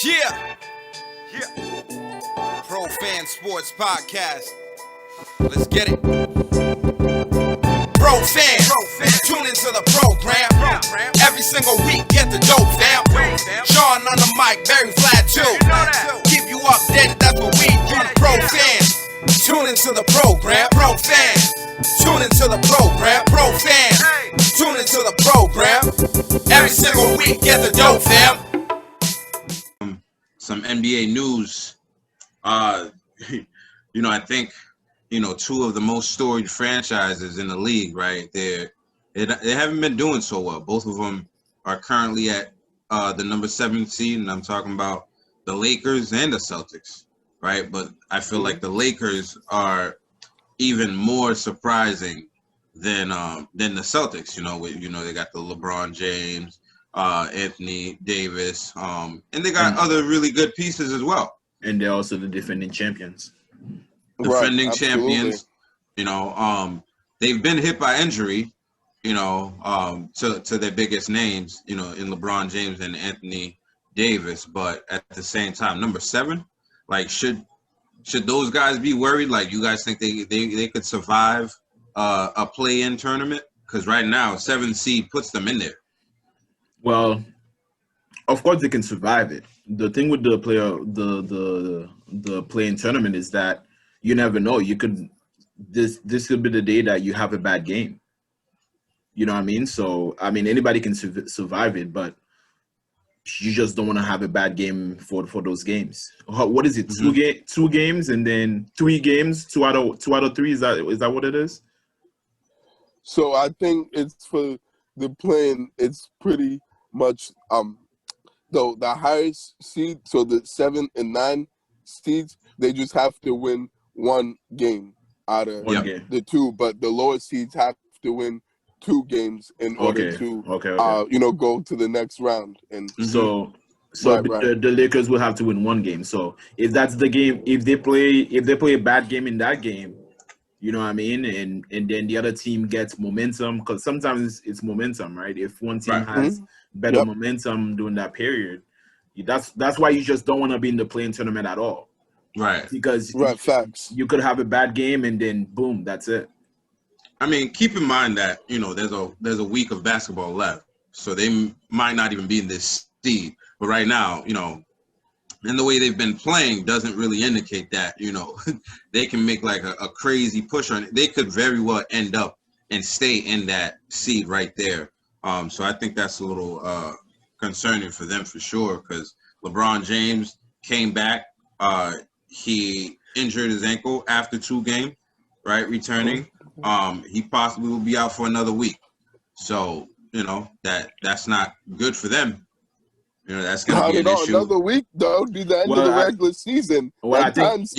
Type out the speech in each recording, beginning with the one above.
Yeah. Pro Fan Sports Podcast. Let's get it. Pro fans, tune into the program. Every single week, get the dope, fam. Sean on the mic, very flat too. Keep you updated, that's what we do. Pro fans, tune into the program. Pro fans, tune into the program. Pro fans, tune into the program. Every single week, get the dope, fam. Some NBA news. I think, two of the most storied franchises in the league, right? They haven't been doing so well. Both of them are currently at the number 7 seed, and I'm talking about the Lakers and the Celtics, right? But I feel like the Lakers are even more surprising than the Celtics. They got the LeBron James, Anthony Davis, and they got other really good pieces as well. And they're also the defending champions. Defending champions, they've been hit by injury, to their biggest names, in LeBron James and Anthony Davis. But at the same time, number 7, like, should those guys be worried? Like, you guys think they could survive a play-in tournament? Because right now, 7 seed puts them in there. Well, of course they can survive it. The thing with the play-in tournament is that you never know. This could be the day that you have a bad game. You know what I mean? So, anybody can survive it, but you just don't want to have a bad game for those games. What is it? Mm-hmm. 2 games and then 3 games, 2 out of 3. Is that what it is? So I think it's for the play-in. It's pretty much though the highest seed, so the 7 and 9 seeds, they just have to win 1 game out of the 2, but the lower seeds have to win 2 games in order to go to the next round. And so the Lakers will have to win 1 game. So if that's the game, if they play a bad game in that game, you know what I mean, and then the other team gets momentum, because sometimes it's momentum, right? If one team has better momentum during that period, that's why you just don't want to be in the play-in tournament at all. Right. Because facts. You could have a bad game and then boom, that's it. Keep in mind that, there's a week of basketball left. So they might not even be in this seed. But right now, and the way they've been playing doesn't really indicate that, they can make like a crazy push on it. They could very well end up and stay in that seed right there. So I think that's a little concerning for them for sure, because LeBron James came back. He injured his ankle after 2 games, right? Returning. He possibly will be out for another week. So, that's not good for them. That's going to be an issue. Another week, though, be the end of the regular season. I think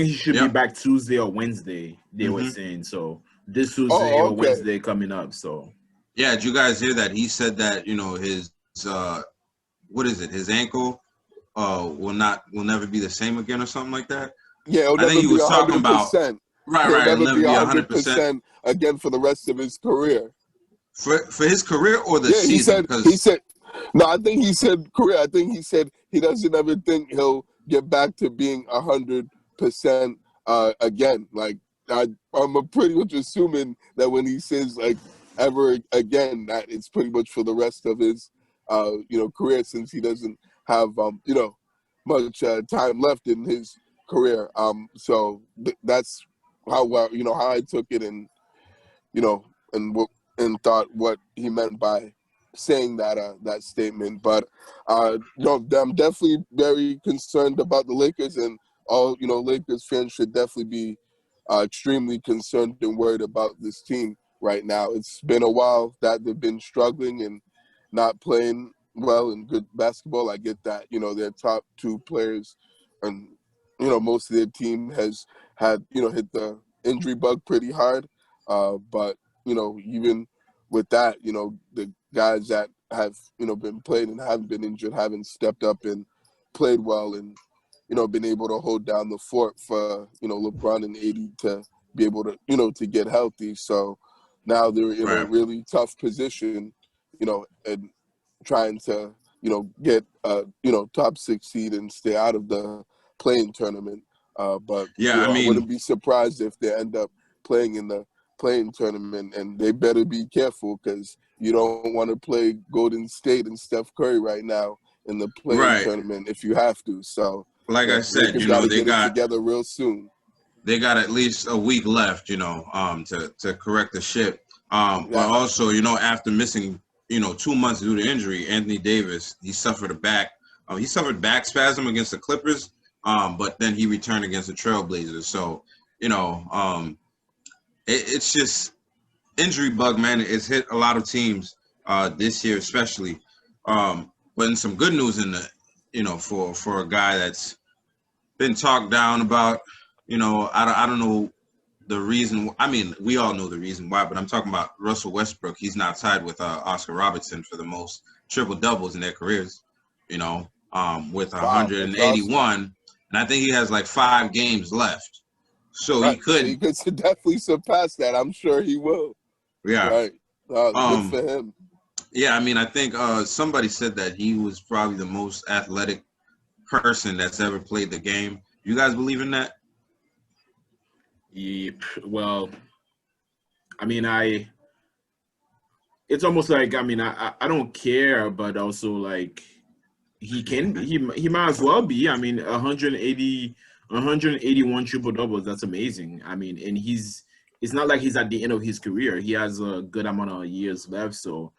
he should be back Tuesday or Wednesday, they were saying. So this Tuesday or Wednesday coming up. So yeah, did you guys hear that? He said that, his his ankle will never be the same again or something like that. Yeah, I think he was talking about right. He'll never be 100% again for the rest of his career. For his career or the season? He said. No, I think he said career. I think he said he doesn't ever think he'll get back to being 100% again. Like, I'm pretty much assuming that when he says like ever again, that it's pretty much for the rest of his career, since he doesn't have much time left in his career. So that's how how I took it, and and thought what he meant by saying that statement. But I'm definitely very concerned about the Lakers, and all Lakers fans should definitely be extremely concerned and worried about this team right now. It's been a while that they've been struggling and not playing well and good basketball. I get that their top 2 players and most of their team has had hit the injury bug pretty hard, but even with that, the guys that have, been playing and haven't been injured haven't stepped up and played well and, been able to hold down the fort for, LeBron and AD to be able to, to get healthy. So now they're in a really tough position, and trying to get top 6 seed and stay out of the playing tournament. But Yeah, I I mean, wouldn't be surprised if they end up playing in the playing tournament, and they better be careful because you don't want to play Golden State and Steph Curry right now in the playing right. tournament if you have to. So, Like I said, Lakers got to they get it got together real soon. at least a week left, to correct the ship. But Yeah. also, after missing, 2 months due to injury, Anthony Davis, he suffered back spasm against the Clippers, but then he returned against the Trailblazers. So, it's just injury bug, man. It's hit a lot of teams this year, especially. But in some good news for a guy that's been talked down about, I don't know the reason. I mean, we all know the reason why, but I'm talking about Russell Westbrook. He's now tied with Oscar Robertson for the most triple doubles in their careers, with Wow, that's 181. awesome. And I think he has like 5 games left. So he Right. So could, he could definitely surpass that. I'm sure he will. yeah. Right. Good for him. Yeah, I mean, I think somebody said that he was probably the most athletic person that's ever played the game. You guys believe in that? Yeah, well, I mean, it's almost like, I mean, I don't care, but also like he might as well be. I mean, 181 triple doubles, that's amazing. I mean, and it's not like he's at the end of his career. He has a good amount of years left, so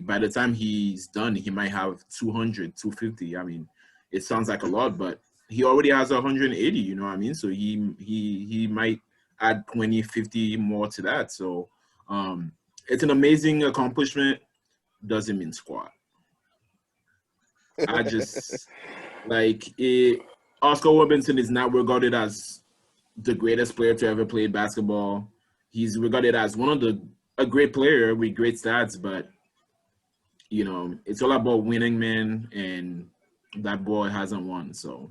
by the time he's done, he might have 200, 250. I mean, it sounds like a lot, but he already has 180, you know what I mean? So he might add 20, 50 more to that. So it's an amazing accomplishment. Doesn't mean squat. I just Oscar Robertson is not regarded as the greatest player to ever play basketball. He's regarded as a great player with great stats, but it's all about winning, man, and that boy hasn't won. So,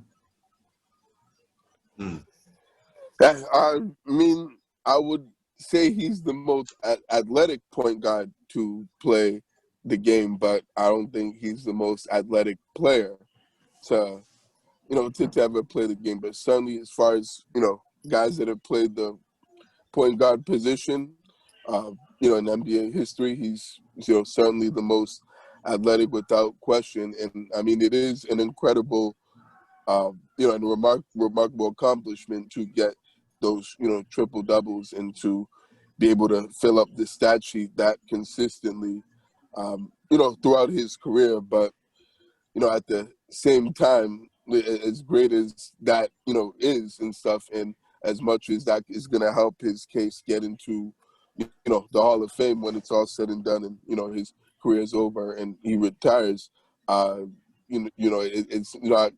I mean, I would say he's the most athletic point guard to play the game, but I don't think he's the most athletic player to ever play the game. But certainly, as far as guys that have played the point guard position, in NBA history, he's certainly the most athletic without question. And I mean, it is an incredible, and remarkable accomplishment to get those triple doubles and to be able to fill up the stat sheet that consistently, throughout his career. But at the same time, as great as that is and stuff, and as much as that is going to help his case get into the Hall of Fame when it's all said and done, and his career is over and he retires, it's not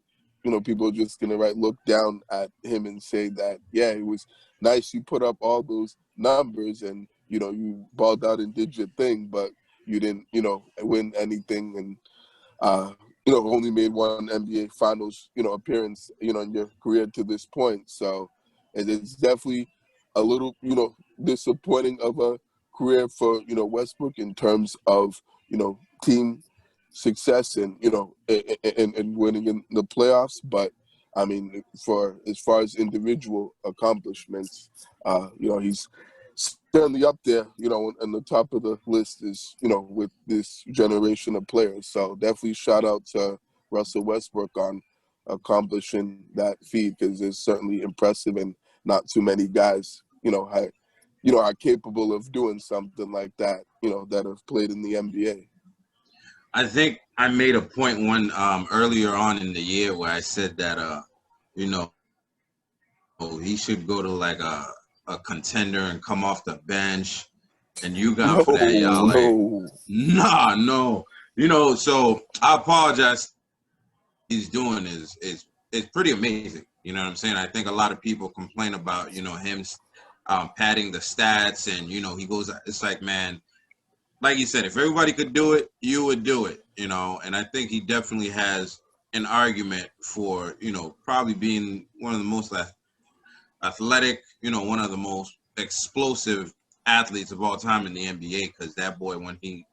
people are just going to look down at him and say that, yeah, it was nice you put up all those numbers and you balled out and did your thing, but you didn't win anything, and only made one NBA Finals appearance in your career to this point. So it's definitely a little disappointing of a career for Westbrook in terms of team success and and winning in the playoffs. But I mean, as far as individual accomplishments, he's certainly up there, and the top of the list is, with this generation of players. So definitely shout out to Russell Westbrook on accomplishing that feat, because it's certainly impressive, and not too many guys, are capable of doing something like that, that have played in the NBA. I think I made a point earlier on in the year where I said that he should go to like a contender and come off the bench, and you got for that, y'all like, no. So I apologize. He's doing is pretty amazing. You know what I'm saying? I think a lot of people complain about him padding the stats, and he goes. It's like, man, like you said, if everybody could do it, you would do it. And I think he definitely has an argument for probably being one of the most athletic, one of the most explosive athletes of all time in the NBA, because that boy, when he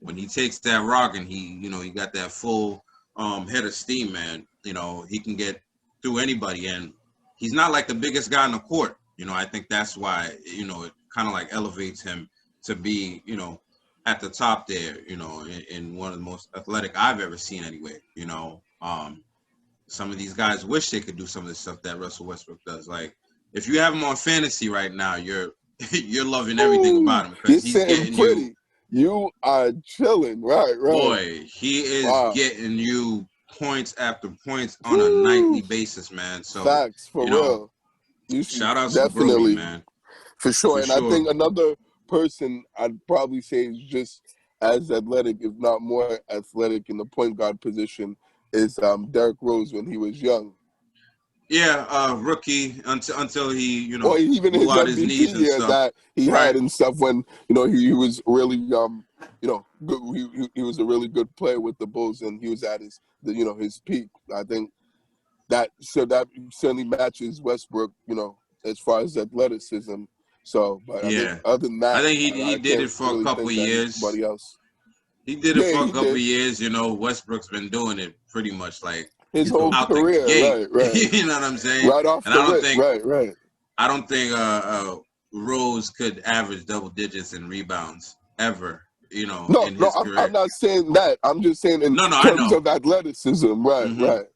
when he takes that rock and he got that full head of steam, man, he can get through anybody. And he's not like the biggest guy on the court. I think that's why, it kind of like elevates him to be, at the top there, in one of the most athletic I've ever seen anyway. Some of these guys wish they could do some of the stuff that Russell Westbrook does. Like, if you have him on fantasy right now, you're loving everything about him because he's getting pretty. You are chilling, right? Boy, he is getting you points after points on a nightly basis, man. So facts for real. Shout out to Brody, man. For sure. I think another person I'd probably say is just as athletic, if not more athletic, in the point guard position is Derrick Rose when he was young. Yeah, rookie until he, or even blew his out MVP his knees and year stuff. that he had and stuff when he was really good. He was a really good player with the Bulls and he was at his peak. I think that certainly matches Westbrook, as far as athleticism. So, but I think other than that, I think he did it for a couple of years. Anybody else? He did it for a couple of years. Westbrook's been doing it pretty much like his whole out career, the gate. right. You know what I'm saying? Right off and the I don't rip, think, right. I don't think Rose could average double digits in rebounds ever. No, in his career. I'm not saying that. I'm just saying in terms of athleticism, right.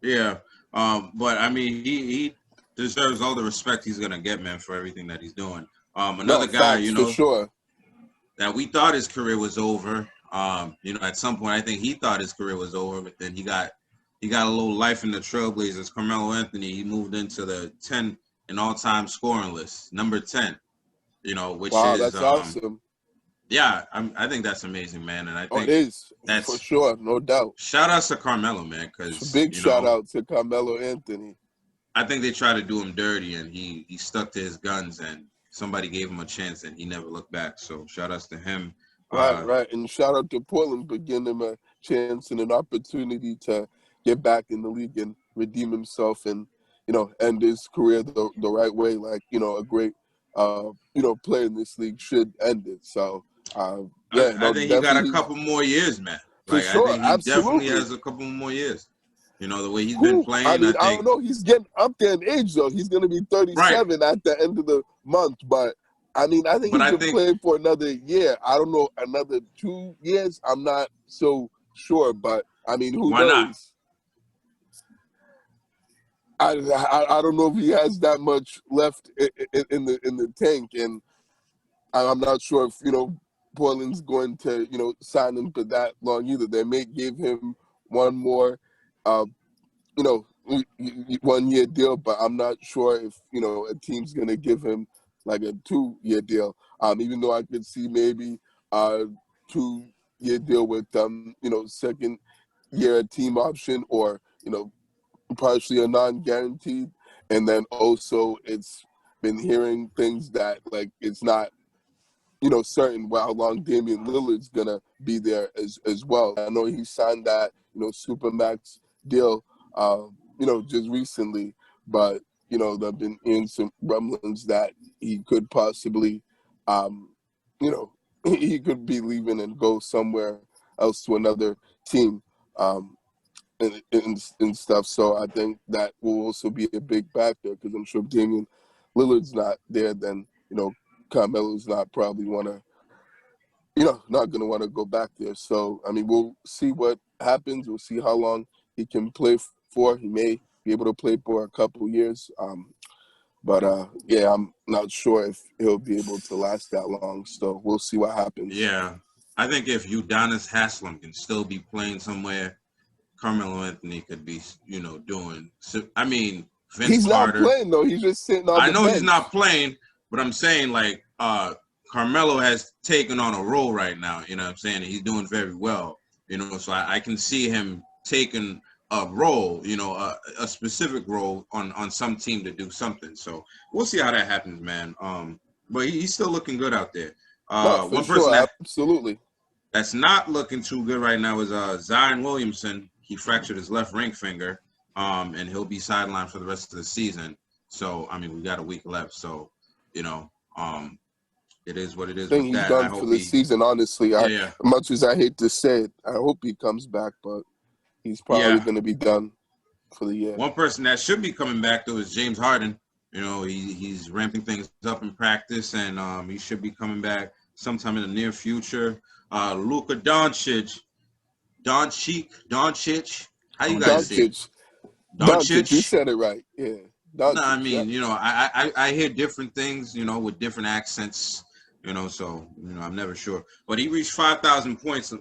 Yeah, but I mean, he deserves all the respect he's gonna get, man, for everything that he's doing. Another guy, for sure, that we thought his career was over. At some point, I think he thought his career was over, but then he got a little life in the Trailblazers. Carmelo Anthony, he moved into the 10 in all-time scoring list, number 10. Which is that's awesome. Yeah, I think that's amazing, man, and I think it is that's for sure, no doubt. Shout out to Carmelo, man, because big shout out to Carmelo Anthony. I think they tried to do him dirty, and he stuck to his guns, and somebody gave him a chance, and he never looked back. So shout outs to him. Right, and shout out to Portland for giving him a chance and an opportunity to get back in the league and redeem himself, and end his career the right way, like a great player in this league should end it. So I think he got a couple more years, man. For sure, I think he absolutely. definitely has a couple more years. The way he's been playing. I don't know. He's getting up there in age, though. He's going to be 37 at the end of the month. But, I think he can play for another year. I don't know, another 2 years. I'm not so sure. But, who Why knows? I don't know if he has that much left in the tank. And I'm not sure if, Portland's going to, sign him for that long either. They may give him one more 1 year deal, but I'm not sure if a team's gonna give him like a 2 year deal. Even though I could see maybe a 2 year deal with second year team option or partially a non-guaranteed, and then also it's been hearing things that like it's not certain how long Damian Lillard's gonna be there as well. I know he signed that Supermax deal just recently, but there've been in some rumblings that he could possibly he could be leaving and go somewhere else to another team and stuff. So I think that will also be a big factor because I'm sure if Damian Lillard's not there, then Carmelo's not probably want to not going to want to go back there. So we'll see what happens. We'll see how long he can play for. He may be able to play for a couple years. But I'm not sure if he'll be able to last that long. So we'll see what happens. Yeah. I think if Udonis Haslem can still be playing somewhere, Carmelo Anthony could be, doing. So, Vince he's Carter. Not playing, though. He's just sitting on the bench. I know he's not playing, but I'm saying, like, Carmelo has taken on a role right now. You know what I'm saying? He's doing very well. So I can see him taking a role, a specific role on some team to do something. So we'll see how that happens, man. But he's still looking good out there. One person absolutely that's not looking too good right now is Zion Williamson. He fractured his left ring finger, and he'll be sidelined for the rest of the season. So we got a week left. So it is what it is I think with he's that. done for the season, honestly. Yeah. Much as I hate to say it, I hope he comes back, but he's probably going to be done for the year. One person that should be coming back, though, is James Harden. You know, he's ramping things up in practice, and he should be coming back sometime in the near future. Luka Doncic. How you guys say it? Doncic, you said it right. Yeah. Doncic, No, I mean, you know, I hear different things, you know, with different accents, you know, so, you know, I'm never sure. But he reached 5,000 points.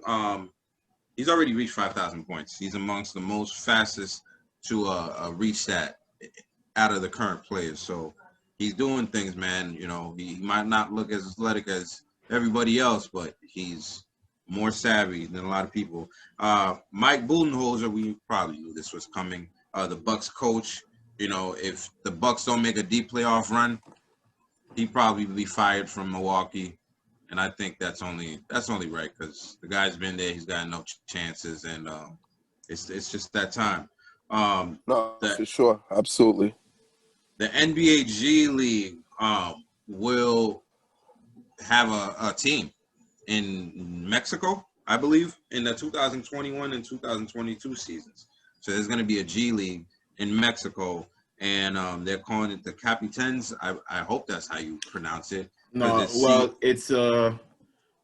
He's already reached 5,000 points. He's amongst the most fastest to reach that out of the current players. So he's doing things, man. You know, he might not look as athletic as everybody else, but he's more savvy than a lot of people. Mike Budenholzer, we probably knew this was coming. The Bucks coach, you know, if the Bucks don't make a deep playoff run, he'd probably be fired from Milwaukee. And I think that's only right, because the guy's been there, he's got no chances, and it's just that time. For sure, absolutely. The NBA G League will have a team in Mexico, I believe, in the 2021 and 2022 seasons. So there's going to be a G League in Mexico, and they're calling it the Capitans. I hope that's how you pronounce it. No, well, it's the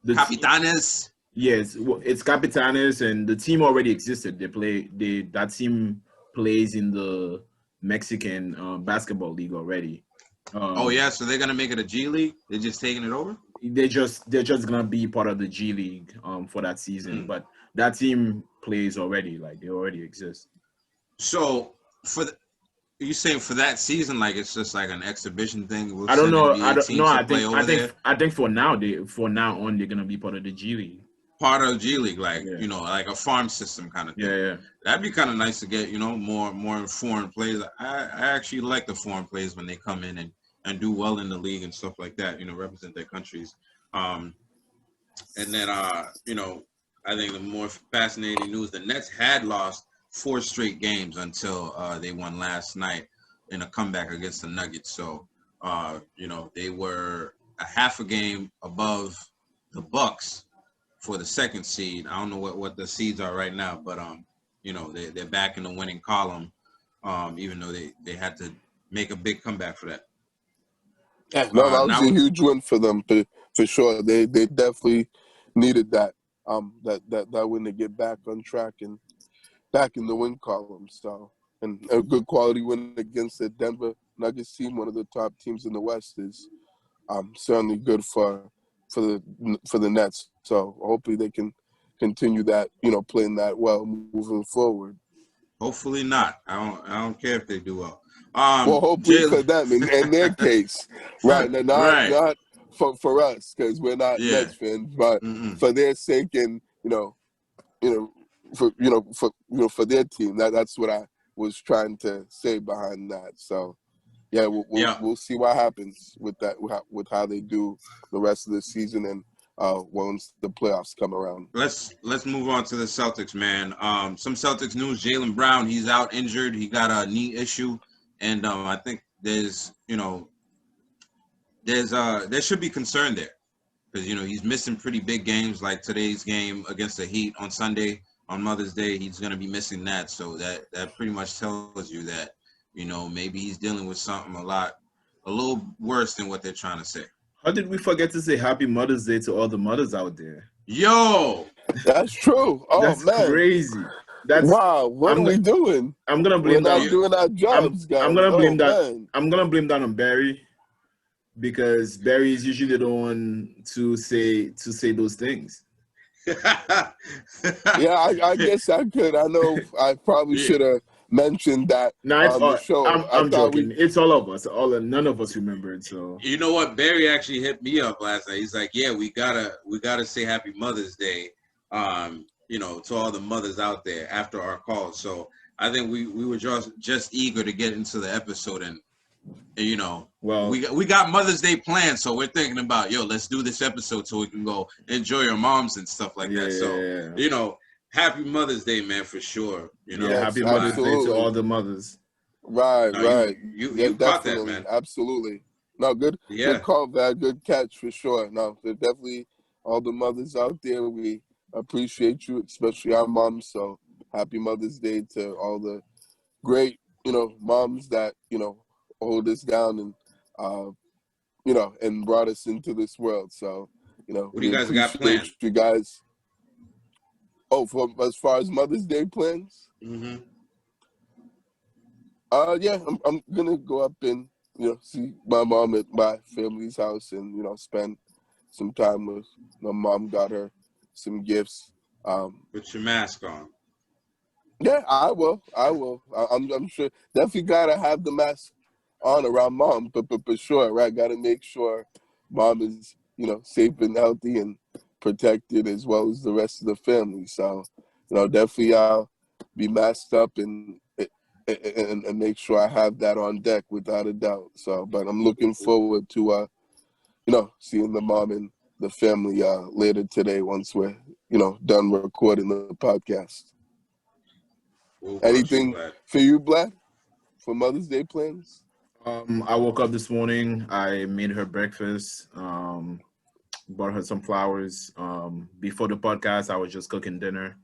Capitanes. Yes, it's Capitanes, and the team already existed. That team plays in the Mexican basketball league already. So they're gonna make it a G League. They're just taking it over. They're just gonna be part of the G League for that season, but that team plays already. Like, they already exist. So you saying for that season, like it's just like an exhibition thing? I don't know. I think for now on they're gonna be part of the G League. Part of G League, like you know, like a farm system kind of thing. Yeah. That'd be kind of nice to get, you know, more foreign players. I actually like the foreign players when they come in and do well in the league and stuff like that. You know, represent their countries. And then you know, I think the more fascinating news: the Nets had lost 4 straight games until they won last night in a comeback against the Nuggets. So you know, they were a half a game above the Bucks for the second seed. I don't know what the seeds are right now, but you know, they're back in the winning column, even though they had to make a big comeback for that. Yeah, no, that was a huge win for them for sure. They definitely needed that that win to get back on track and back in the win column. So, and a good quality win against the Denver Nuggets team, one of the top teams in the West, is certainly good for the Nets. So hopefully they can continue that, you know, playing that well moving forward. Hopefully not. I don't care if they do well. Well, hopefully for them in their case, right? Now, not for us, because we're not Nets fans, but for their sake, and for their team. That's what I was trying to say behind that. So. Yeah, we'll see what happens with that, with how they do the rest of the season and once the playoffs come around. Let's move on to the Celtics, man. Some Celtics news: Jaylen Brown, he's out injured. He got a knee issue, and I think there should be concern there, because you know, he's missing pretty big games, like today's game against the Heat on Sunday on Mother's Day. He's going to be missing that, so that pretty much tells you that, you know, maybe he's dealing with something a little worse than what they're trying to say. How did we forget to say Happy Mother's Day to all the mothers out there? Yo, that's true. Oh, that's man, crazy. Wow. What are we doing? I'm gonna blame that. We're not doing our jobs, guys. I'm gonna blame that. Man. I'm gonna blame that on Barry, because Barry is usually the one to say those things. Yeah, I guess I could. I know I probably should have mentioned that on the show. I'm joking. It's all of us. None of us remember it. So you know what? Barry actually hit me up last night. He's like, "Yeah, we gotta say Happy Mother's Day, you know, to all the mothers out there after our call." So I think we were just eager to get into the episode, and you know, well, we got Mother's Day planned, so we're thinking about, let's do this episode so we can go enjoy our moms and stuff like that. So you know. Happy Mother's Day, man, for sure. You know, Happy Mother's Day to all the mothers. Right. You caught that, man. Absolutely. No, good Yeah. call, Vlad. Good catch for sure. No, they're definitely all the mothers out there. We appreciate you, especially our moms. So happy Mother's Day to all the great, moms that, hold us down and, and brought us into this world. So, What do we you guys got appreciate planned? you guys. Oh, for as far as Mother's Day plans? Mm-hmm. Yeah, I'm gonna go up and see my mom at my family's house and spend some time with my mom. Got her some gifts. Put your mask on. Yeah, I will. I'm sure. Definitely gotta have the mask on around mom, but for sure, right? Gotta make sure mom is safe and healthy and protected as well as the rest of the family. So definitely I'll be masked up and make sure I have that on deck without a doubt. So, but I'm looking forward to seeing the mom and the family later today once we're done recording the podcast. Anything for you, Vlad, for Mother's Day plans? I woke up this morning. I made her breakfast. Bought her some flowers. Before the podcast, I was just cooking dinner.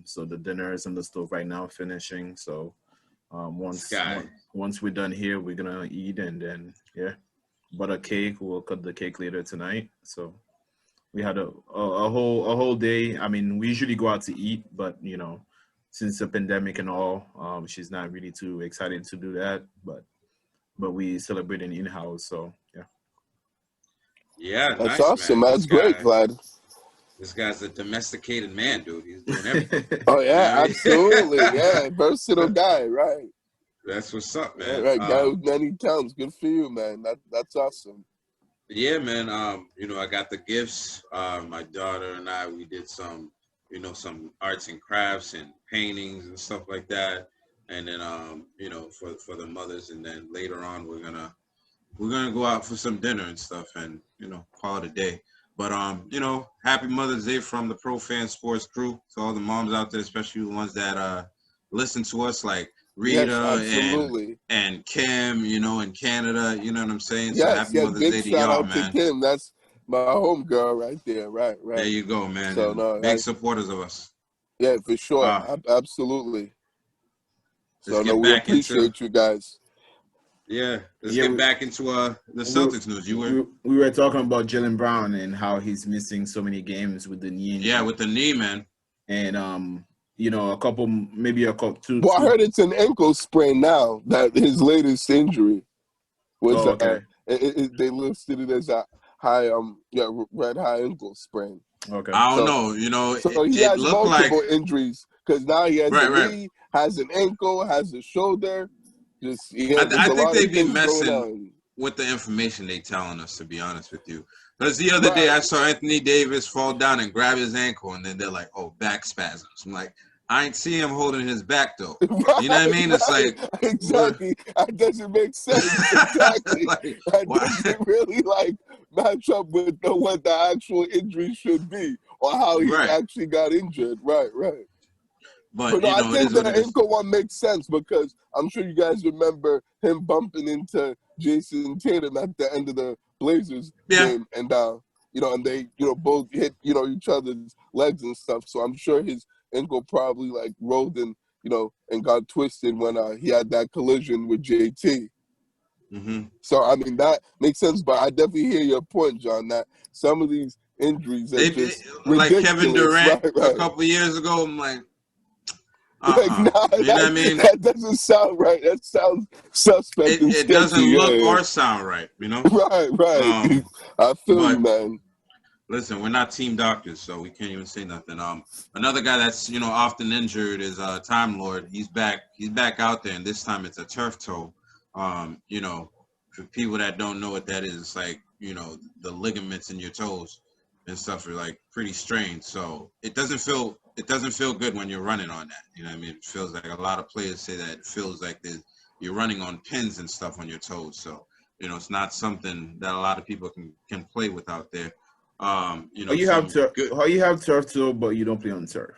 So the dinner is on the stove right now, finishing. So once we're done here, we're gonna eat and then bought a cake. We'll cut the cake later tonight. So we had a whole day. I mean, we usually go out to eat, but since the pandemic and all, she's not really too excited to do that. But we celebrating in-house. So yeah. Yeah, that's nice, awesome. Man. That's great, Vlad. This guy's a domesticated man, dude. He's doing everything. Oh yeah, absolutely. Yeah, versatile guy, right? That's what's up, man. Right, guy with many talents. Good for you, man. That's awesome. Yeah, man. I got the gifts. My daughter and I, we did some, some arts and crafts and paintings and stuff like that. And then, for the mothers, and then later on, we're gonna go out for some dinner and stuff, and call it a day. But happy Mother's Day from the Pro Fan Sports crew to all the moms out there, especially the ones that listen to us, like Rita and Kim, in Canada. You know what I'm saying? Yes, so happy Mother's Day to y'all, man. Shout out to Kim. That's my home girl right there. Right. There you go, man. So big supporters of us. Yeah, for sure. Absolutely. So we appreciate you guys. Yeah, let's get back into the Celtics news. We were talking about Jaylen Brown and how he's missing so many games with the knee injury. Yeah, with the knee, man. And a couple. Well, I heard it's an ankle sprain now. That his latest injury was. Okay. They listed it as a high red high ankle sprain. Okay. I don't know. So he has multiple injuries because now he has a knee, has an ankle, has a shoulder. I think they be messing with the information they telling us, to be honest with you. Because the other day I saw Anthony Davis fall down and grab his ankle, and then they're like, "Oh, back spasms." I'm like, I ain't see him holding his back though. You know what I mean? It's like exactly. That doesn't make sense. Exactly. That doesn't really match up with what the actual injury should be or how he actually got injured. Right. But I think the ankle one makes sense because I'm sure you guys remember him bumping into Jason Tatum at the end of the Blazers game, and and they both hit each other's legs and stuff. So I'm sure his ankle probably rolled and and got twisted when he had that collision with JT. Mm-hmm. So I mean that makes sense, but I definitely hear your point, John. That some of these injuries are just like ridiculous. Kevin Durant right. a couple of years ago. I'm like. Nah, you know what I mean? That doesn't sound right. That sounds suspect. It doesn't look or sound right, Right. I feel you, man. Listen, we're not team doctors, so we can't even say nothing. Another guy that's often injured is Time Lord. He's back out there, and this time it's a turf toe. For people that don't know what that is, it's like the ligaments in your toes and stuff are pretty strained. So it doesn't feel good when you're running on that. You know what I mean? It feels like a lot of players say that it feels like you're running on pins and stuff on your toes. So, it's not something that a lot of people can play with out there. You have turf toe, but you don't play on turf.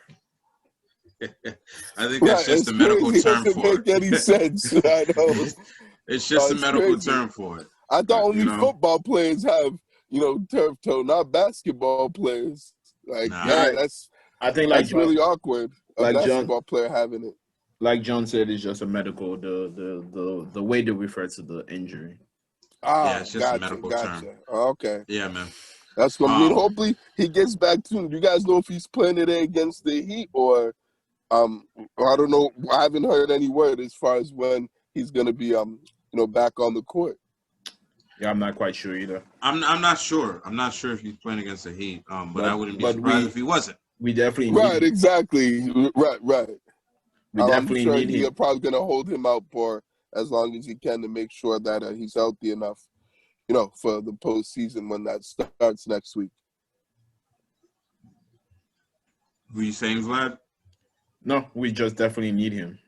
I think that's just a medical term for it. Doesn't make any sense. I know. It's just a medical term for it. I thought only You know? football players have, turf toe, not basketball players. Like, Nah. Yeah, that's I think really awkward. A like basketball player having it. John said, it's just a medical the way they refer to the injury. Yeah, Ah, it's just a gotcha. medical term. Okay. Yeah, man. That's going to mean hopefully he gets back to him. You guys know if he's playing today against the Heat or I don't know. I haven't heard any word as far as when he's going to be back on the court. Yeah, I'm not quite sure either. I'm not sure. I'm not sure if he's playing against the Heat. But I wouldn't be but surprised if he wasn't. We definitely need Right, him. Exactly. Right. We I'm definitely sure need they're him. probably going to hold him out for as long as he can to make sure that he's healthy enough, for the postseason when that starts next week. Who you saying, Vlad? No, we just definitely need him.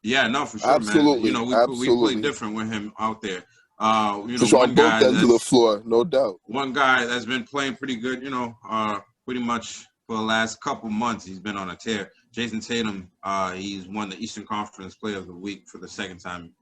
Yeah, no, for sure, Absolutely. man. We play different with him out there. On both ends of the floor, no doubt. One guy that's been playing pretty good, pretty much for the last couple months, he's been on a tear. Jason Tatum, he's won the Eastern Conference Player of the Week for the second time.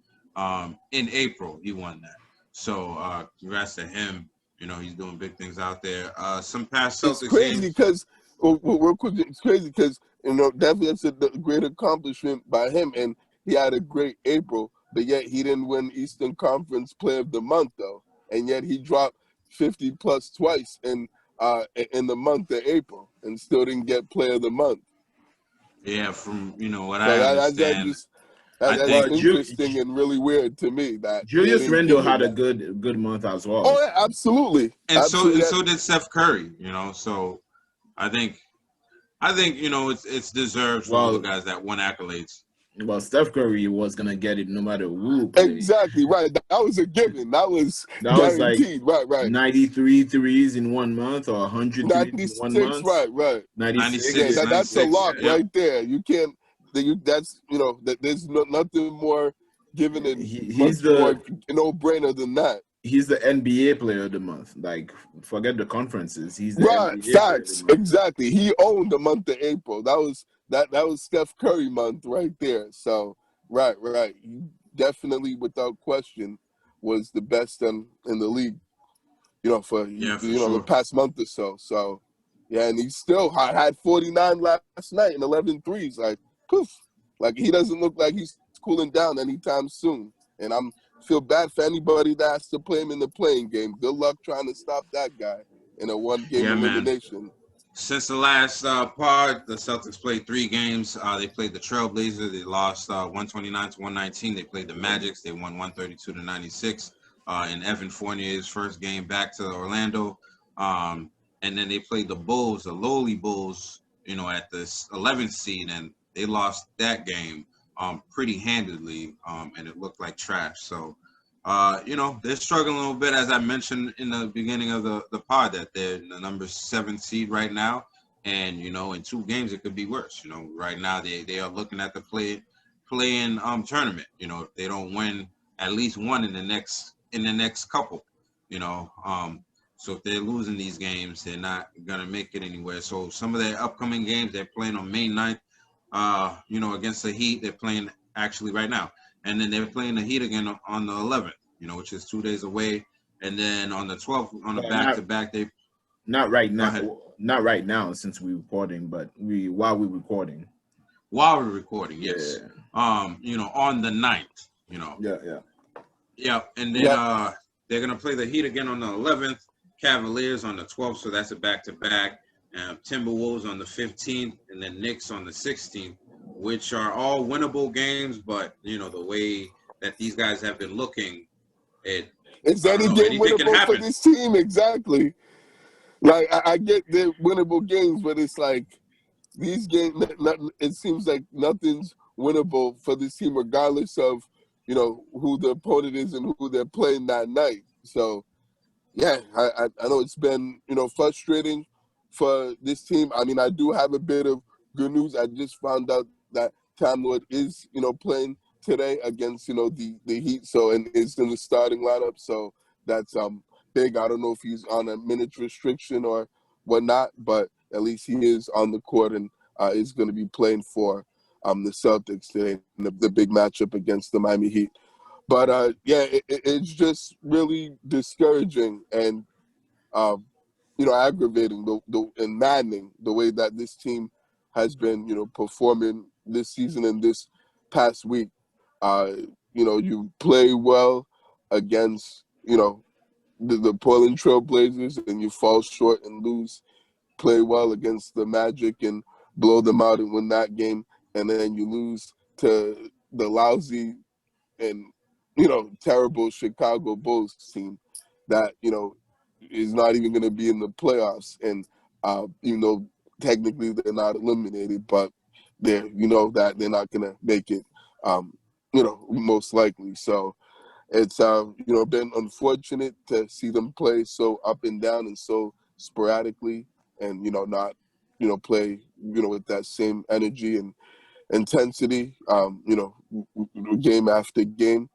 In April, he won that. So congrats to him. He's doing big things out there. Some past Celtics It's crazy games. because, real quick, it's crazy because, definitely that's a great accomplishment by him. And he had a great April, but yet he didn't win Eastern Conference Player of the Month, though. And yet he dropped 50-plus twice in the month of April and still didn't get Player of the Month. Yeah, from, what I understand. That's interesting and really weird to me. That Julius Randle had a good month as well. Oh, yeah, absolutely. And so did Steph Curry, So I think it's deserved for all the guys that won accolades. Well, Steph Curry was gonna get it no matter who played. Exactly right. That was a given. That was guaranteed. Like right. 93 threes in 1 month or 100 threes in 1 month. Right. 96. Yeah, that's a lock right there. You can't. That's there's nothing more given and he's more no-brainer than that. He's the NBA Player of the Month. Like, forget the conferences. He's the NBA Facts. Exactly. He owned the month of April. That was Steph Curry month right there. So right. He definitely, without question, was the best in the league. For sure. the past month or so. So yeah, and he still had 49 last night and 11 threes. Like poof. Like he doesn't look like he's cooling down anytime soon. And I'm feel bad for anybody that has to play him in the playing game. Good luck trying to stop that guy in a one-game elimination. Man. Since the last pod, the Celtics played 3 games. They played the Trailblazers. They lost 129-119. They played the Magic. They won 132-96. In Evan Fournier's first game back to Orlando. And then they played the Bulls, the lowly Bulls, at the 11th seed, and they lost that game pretty handedly, and it looked like trash. So, they're struggling a little bit, as I mentioned in the beginning of the pod, that they're the number 7 seed right now. And, in 2 games, it could be worse. Right now they are looking at the play-in tournament. If they don't win at least one in the next couple, so if they're losing these games, they're not going to make it anywhere. So some of their upcoming games, they're playing on May 9th, against the Heat. They're playing actually right now. And then they're playing the Heat again on the 11th, which is 2 days away. And then on the 12th, on the back-to-back, they – Not right now. Not right now since we're recording, but while we're recording. While we're recording, yes. Yeah. On the 9th, Yeah. Yeah, and then they're going to play the Heat again on the 11th, Cavaliers on the 12th, so that's a back-to-back. Timberwolves on the 15th, and then Knicks on the 16th, which are all winnable games, but, the way that these guys have been looking, is any game winnable for this team? Exactly. Like, I get the winnable games, but it's like these games, it seems like nothing's winnable for this team, regardless of, who the opponent is and who they're playing that night. So, yeah, I know it's been, frustrating for this team. I mean, I do have a bit of good news. I just found out that Cam Wood is, playing today against, the Heat. So, and is in the starting lineup. So that's big. I don't know if he's on a minutes restriction or whatnot, but at least he is on the court and is going to be playing for the Celtics today in the big matchup against the Miami Heat. But yeah, it's just really discouraging and aggravating and maddening the way that this team has been performing this season and this past week. You play well against the Portland Trail Blazers and you fall short and lose. Play well against the Magic and blow them out and win that game, and then you lose to the lousy and terrible Chicago Bulls team that is not even going to be in the playoffs, and even though technically they're not eliminated, but they're that they're not going to make it, most likely. So it's been unfortunate to see them play so up and down and so sporadically, and not play with that same energy and intensity, game after game.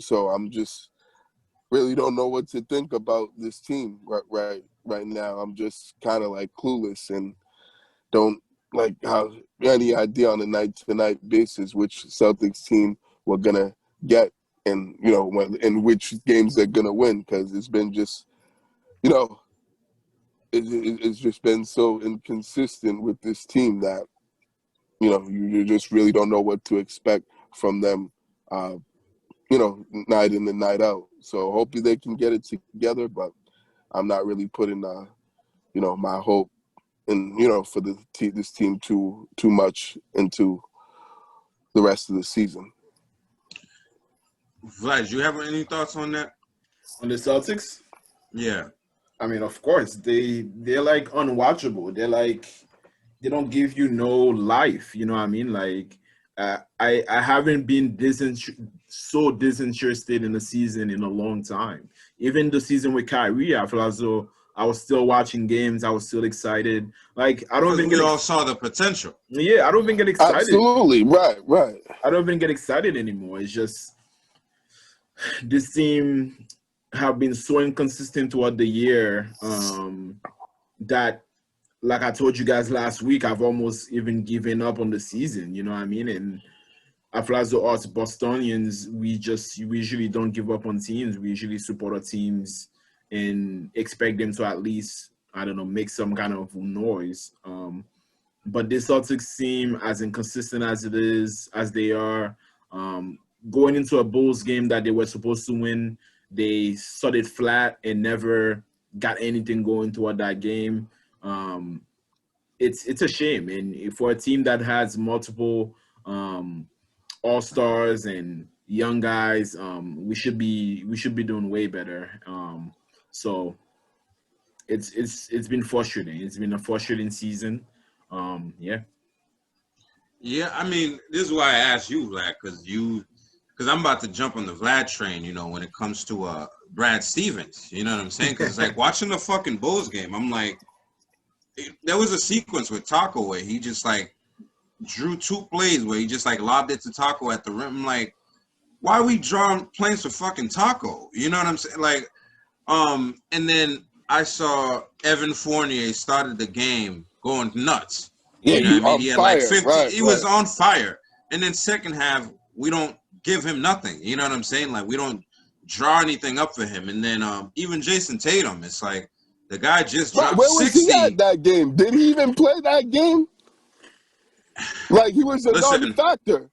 So I'm just really don't know what to think about this team right now. I'm just kind of like clueless and don't have any idea on a night-to-night basis which Celtics team we're gonna get and in which games they're gonna win, because it's been just it's just been so inconsistent with this team that you just really don't know what to expect from them, night in and night out. So hopefully they can get it together, but I'm not really putting, my hope in, for this team too much into the rest of the season. Vlad, do you have any thoughts on that? On the Celtics? Yeah. I mean, of course, they're like unwatchable. They don't give you no life. You know what I mean? Like, I haven't been so disinterested in the season in a long time. Even the season with Kyrie, I feel as though I was still watching games. I was still excited. Like, I don't even we all saw the potential. Yeah, I don't even get excited. Absolutely, right. I don't even get excited anymore. It's just this team have been so inconsistent throughout the year that, like I told you guys last week, I've almost even given up on the season. You know what I mean? And I feel as though us Bostonians, we usually don't give up on teams. We usually support our teams and expect them to at least, I don't know, make some kind of noise. But this Celtics team, as inconsistent as it is, as they are, going into a Bulls game that they were supposed to win, they started flat and never got anything going toward that game. It's a shame, and for a team that has multiple all-stars and young guys, we should be doing way better. So it's been frustrating. It's been a frustrating season. Yeah. Yeah, I mean, this is why I asked you, Vlad, because I'm about to jump on the Vlad train, when it comes to Brad Stevens. You know what I'm saying? Because it's like watching the fucking Bulls game, I'm like, there was a sequence with Taco where he just like drew two plays where he just like lobbed it to Taco at the rim. I'm like, why are we drawing plays for fucking Taco? You know what I'm saying? Like, and then I saw Evan Fournier started the game going nuts. Yeah, you know what I mean? He had like 50. Right, he was on fire. And then second half, we don't give him nothing. You know what I'm saying? Like, we don't draw anything up for him. And then even Jason Tatum, it's like the guy just dropped 60. Where was he at that game? Did he even play that game? Like, he was a non-factor.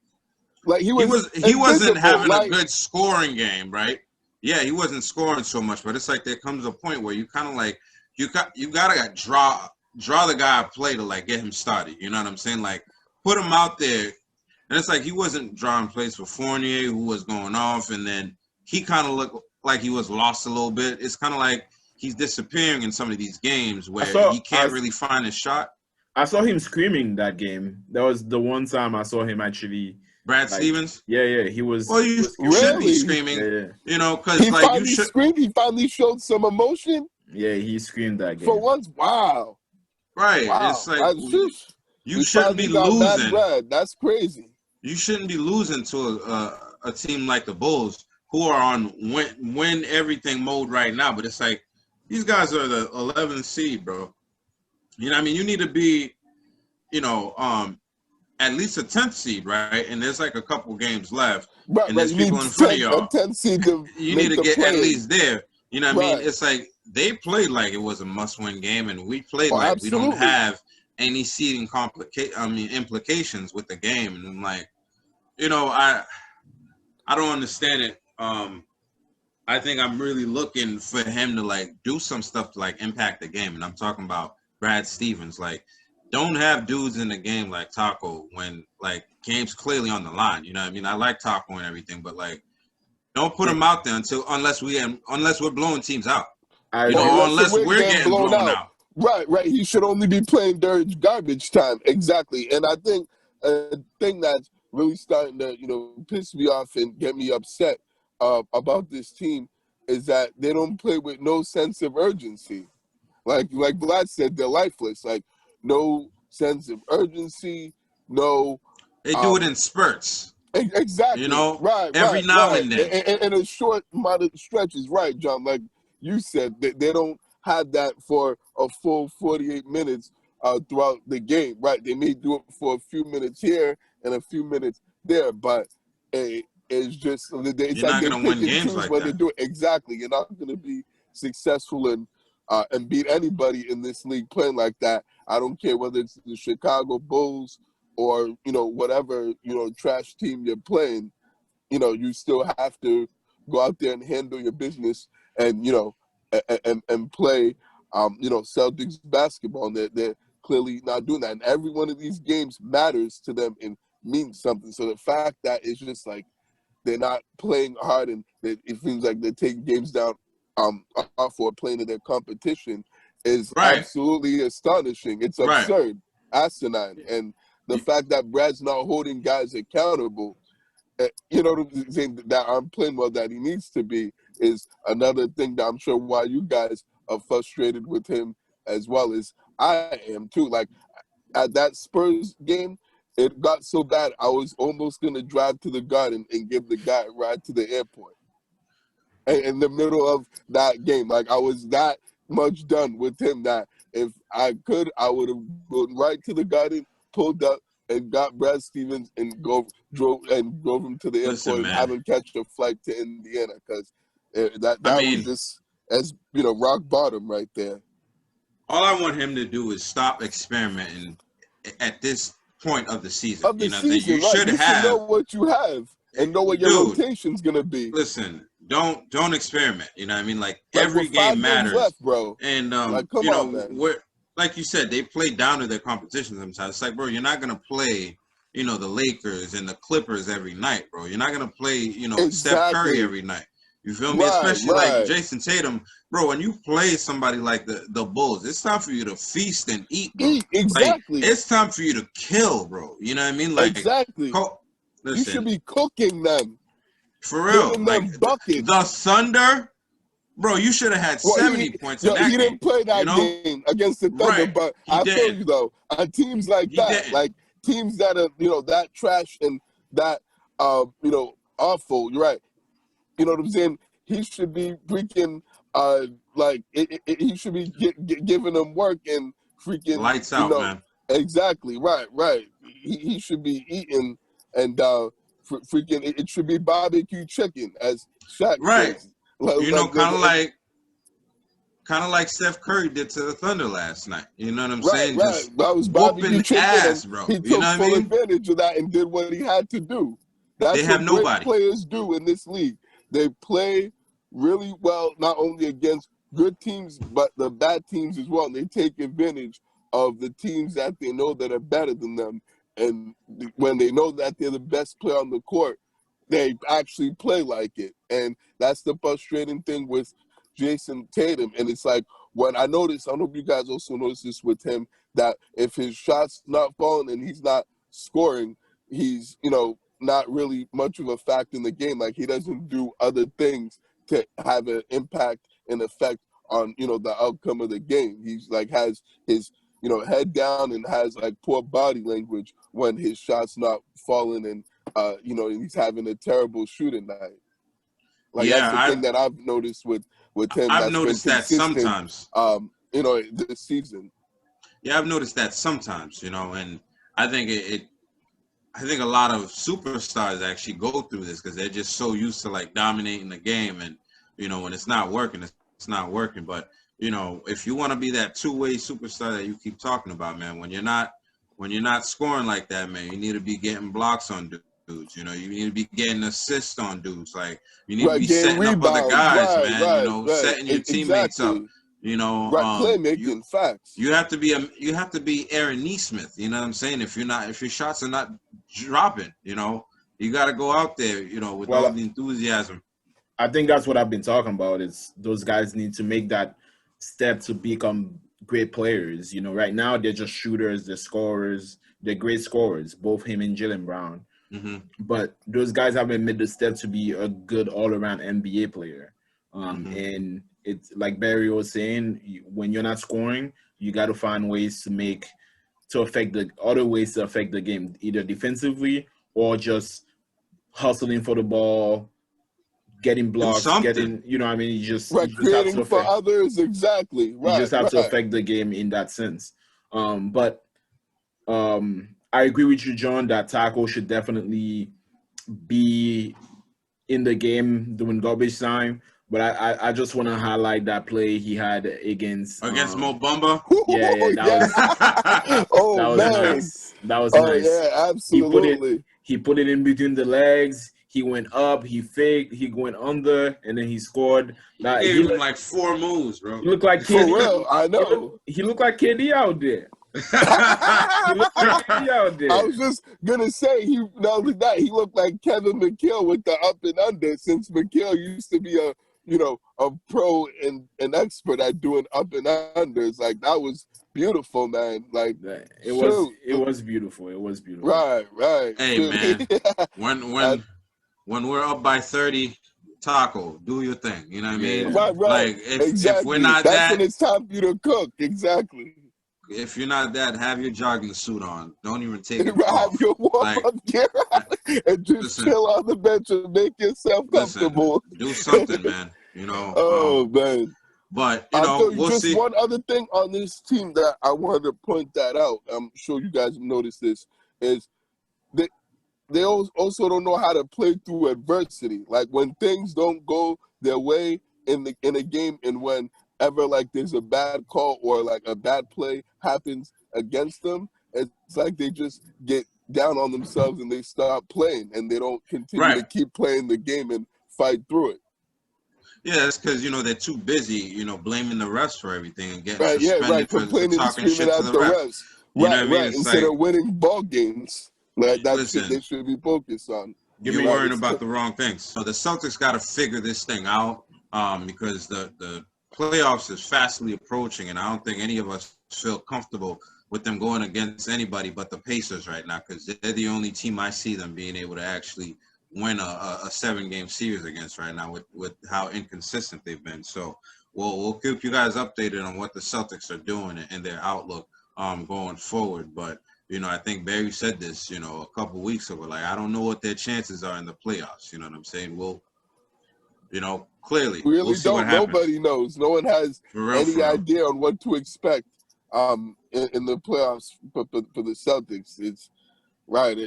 Like, he wasn't having a good scoring game, right? Yeah, he wasn't scoring so much, but it's like there comes a point where you kind of like you gotta draw the guy a play to like get him started. You know what I'm saying? Like, put him out there, and it's like he wasn't drawing plays for Fournier, who was going off, and then he kind of looked like he was lost a little bit. It's kind of like he's disappearing in some of these games where he can't really find his shot. I saw him screaming that game. That was the one time I saw him actually. Brad Stevens? Yeah, he was. Well, you should be screaming, because he like finally screamed. He finally showed some emotion. Yeah, he screamed that game. For once, wow. Right, wow. It's like you shouldn't be losing. That's crazy. You shouldn't be losing to a team like the Bulls, who are on win everything mode right now. But it's like these guys are the 11th seed, bro. You know what I mean? You need to be, at least a 10th seed, right? And there's like a couple games left, Right, and right. there's You people need in front of 10, a y'all. 10 seed to You make need to the get at play. least there. You know what I mean? Right. It's like they played like it was a must-win game, and we played Oh, like we don't absolutely. have any seeding implications with the game. And I'm like, you know, I don't understand it. I think I'm really looking for him to like do some stuff to like impact the game. And I'm talking about Brad Stevens. Like, don't have dudes in the game like Taco when like game's clearly on the line. You know what I mean? I like Taco and everything, but like don't put him out there unless we're blowing teams out. I You know, agree. or unless we're getting blown out. Right, right. He should only be playing during garbage time. Exactly. And I think a thing that's really starting to, piss me off and get me upset about this team is that they don't play with no sense of urgency. Like Vlad said, they're lifeless. Like no sense of urgency, no. They do it in spurts. Exactly. You know, right. every right, now right. and then. In a short amount of stretches, right, John? Like you said, they don't have that for a full 48 minutes throughout the game, right? They may do it for a few minutes here and a few minutes there, but it's just it's You're like not they gonna pick win and games choose like when that. they do it. Exactly. You're not going to be successful and beat anybody in this league playing like that. I don't care whether it's the Chicago Bulls or whatever trash team you're playing. You still have to go out there and handle your business and and play Celtics basketball. And they're clearly not doing that. And every one of these games matters to them and means something. So the fact that it's just like they're not playing hard and it seems like they're taking games down off or playing to their competition is absolutely astonishing. It's absurd, asinine. And the fact that Brad's not holding guys accountable, what I'm saying, that aren't playing well that he needs to be, is another thing that I'm sure why you guys are frustrated with him as well as I am too. Like at that Spurs game, it got so bad I was almost going to drive to the Garden and give the guy a ride to the airport. And in the middle of that game, like I was that much done with him that if I could, I would have gone right to the Garden, pulled up, and got Brad Stevens and drove him to the airport and have him catch a flight to Indiana because that was just as rock bottom right there. All I want him to do is stop experimenting at this point of the season. You should know what you have and know what your rotation's gonna be. Listen, don't experiment. You know what I mean? Like every game matters, left, bro. And come on, man. Like you said, they play down to their competition sometimes. It's like, bro, you're not gonna play, the Lakers and the Clippers every night, bro. You're not gonna play, Steph Curry every night. You feel me? Especially like Jason Tatum, bro. When you play somebody like the Bulls, it's time for you to feast and eat, bro. Exactly. Like, it's time for you to kill, bro. You know what I mean? Like exactly. Listen, you should be cooking them. For real. Giving them buckets. The Thunder. Bro, you should have had 70 points in that game. He didn't play that game against the Thunder, but I tell you though, on teams like that, like teams that are, that trash and that, awful, you're right. You know what I'm saying? He should be freaking, he should be giving them work and freaking. Lights out, man. Exactly, right. He should be eating and freaking, it should be barbecue chicken, as Shaq says. Kind of like Steph Curry did to the Thunder last night. You know what I'm saying? Right. Just that was whooping ass, bro. He took full advantage of that and did what he had to do. That's they have what nobody. Great players do in this league. They play really well, not only against good teams, but the bad teams as well. And they take advantage of the teams that they know that are better than them. And when they know that they're the best player on the court, they actually play like it. And that's the frustrating thing with Jason Tatum. And it's like, when I notice, I don't know if you guys also notice this with him, that if his shot's not falling and he's not scoring, he's, not really much of a fact in the game. Like he doesn't do other things to have an impact and effect on, the outcome of the game. He's like has his, head down and has like poor body language when his shot's not falling and, and he's having a terrible shooting night. Like that's the thing that I've noticed with him. I've noticed that sometimes. This season. Yeah, I've noticed that sometimes, and I think it I think a lot of superstars actually go through this because they're just so used to like dominating the game, and when it's not working, it's not working. But if you want to be that two-way superstar that you keep talking about, man, when you're not scoring like that, man, you need to be getting blocks on dudes. You need to be getting assists on dudes. Like you need to be setting rebounds. up other guys, man. Right. Setting your teammates up. Playmaking, facts. You have to be Aaron Nesmith. You know what I'm saying? If your shots are not dropping, you got to go out there, with all the enthusiasm. I think that's what I've been talking about. Is those guys need to make that step to become great players. Right now they're just shooters, they're scorers, they're great scorers, both him and Jaylen Brown. Mm-hmm. But those guys haven't made the step to be a good all-around NBA player. And it's like Barry was saying, when you're not scoring, you got to find ways to affect the game, either defensively or just hustling for the ball, getting blocks, getting, you just creating have to for others, exactly. Right, you just have to affect the game in that sense. But I agree with you, John, that Taco should definitely be in the game doing garbage time. But I just want to highlight that play he had against Mo Bamba. Yeah, that was nice. That was nice. Yeah, absolutely. He put it in between the legs. He went up. He faked. He went under, and then he scored. He gave him like 4 moves, bro. He looked like KD. For real, I know. He looked like KD out there. He looked like KD out there. I was just gonna say, not only that, he looked like Kevin McHale with the up and under. Since McHale used to be a pro and an expert at doing up and unders, like that was beautiful, man. Like it was beautiful. It was beautiful. Right. Hey, man, when we're up by 30, Taco, do your thing. You know what I mean? Right. Like if we're not that's when it's time for you to cook. Exactly. If you're not that, have your jogging suit on. Don't even take it off. Have your warm-up gear on and just chill on the bench and make yourself comfortable. Do something, man. Oh, man. But, we'll just see. One other thing on this team that I wanted to point that out, I'm sure you guys have noticed this, is they also don't know how to play through adversity. Like when things don't go their way in a game, and whenever like there's a bad call or like a bad play happens against them, it's like they just get down on themselves and they stop playing, and they don't continue to keep playing the game and fight through it. Yeah, it's because they're too busy, blaming the refs for everything and getting suspended for complaining talking and shit screaming to at the the refs. refs. You know what I mean? It's Instead like, of winning ball games, like that's what they should be focused on. You're worrying about the wrong things. So the Celtics got to figure this thing out because the playoffs is fastly approaching, and I don't think any of us feel comfortable with them going against anybody but the Pacers right now, because they're the only team I see them being able to actually win a 7-game series against right now with how inconsistent they've been. So we'll keep you guys updated on what the Celtics are doing and their outlook going forward. But I think Barry said this, a couple weeks ago. Like, I don't know what their chances are in the playoffs. You know what I'm saying? We'll, clearly, we'll see what happens. Nobody knows. No one has any idea on what to expect in the playoffs for the Celtics. It's right.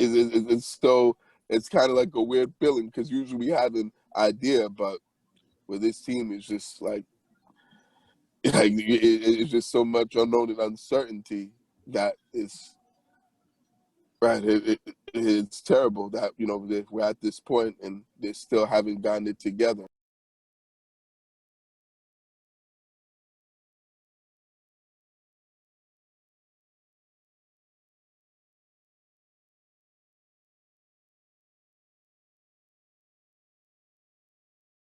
It's kind of like a weird feeling because usually we have an idea, but with this team, it's just like it's just so much unknown and uncertainty that it's right. It's terrible that we're at this point and they still haven't gotten it together.